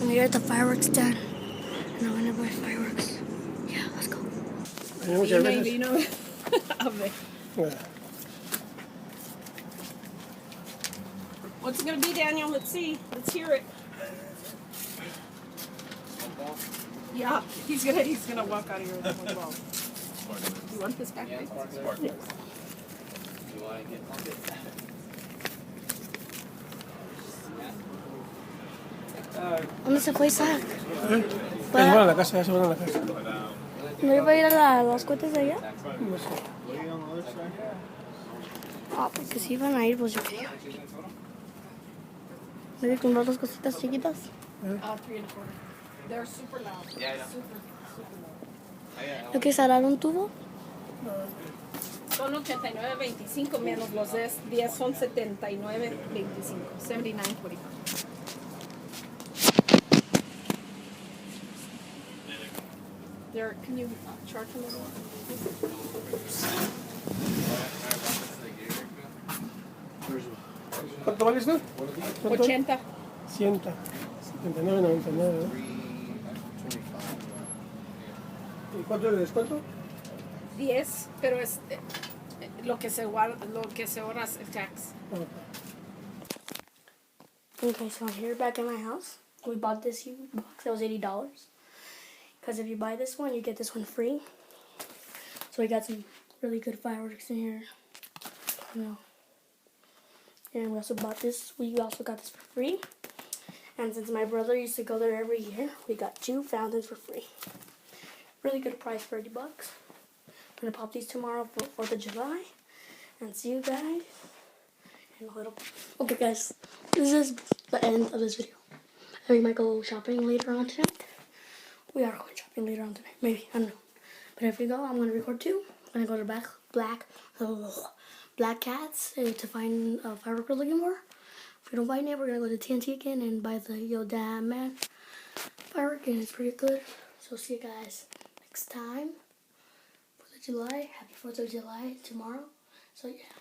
I'm here at the fireworks stand, and I'm gonna buy fireworks. Yeah, let's go. Vino. A ver. What's it gonna be, Daniel? Let's see. Let's hear it. Yeah, he's gonna walk out of here with one ball. You want this back? Yeah. You want to get ¿Dónde se fue Isaac? Se van a la casa, se van a la casa. ¿No iba a ir a las cohetes de allá? No sé. Ah, porque si iban a ir, pues yo quería ir. ¿Me voy a comprar dos cositas chiquitas? 3 and a quarter. They're super loud. Yeah, yeah. Super loud. ¿No quieres arar un tubo? Son 89.25 menos los 10 son 79.25. 79.45. There, can you charge them a little? ¿Cuánto vale esto? 80. 100. 79.99. ¿Y cuánto es el descuento? 10, pero es lo que se guarda, lo que se ahorra es el tax. Okay, so here back at my house, we bought this huge box that was $80. Because if you buy this one, you get this one free. So we got some really good fireworks in here. You know. And we also bought this. We also got this for free. And since my brother used to go there every year, we got 2 fountains for free. Really good price for $80. I'm gonna pop these tomorrow for 4th of July. And see you guys in a little bit. Okay guys, this is the end of this video. We might go shopping later on tonight. We are going shopping later on tonight. Maybe, I don't know. But if we go, I'm gonna record too. I'm gonna go to Black Cats to find a firework we're looking for. If we don't find it, we're gonna go to TNT again and buy the Yo Damn Man firework, and it's pretty good. So see you guys next time. 4th of July. Happy 4th of July tomorrow. So yeah.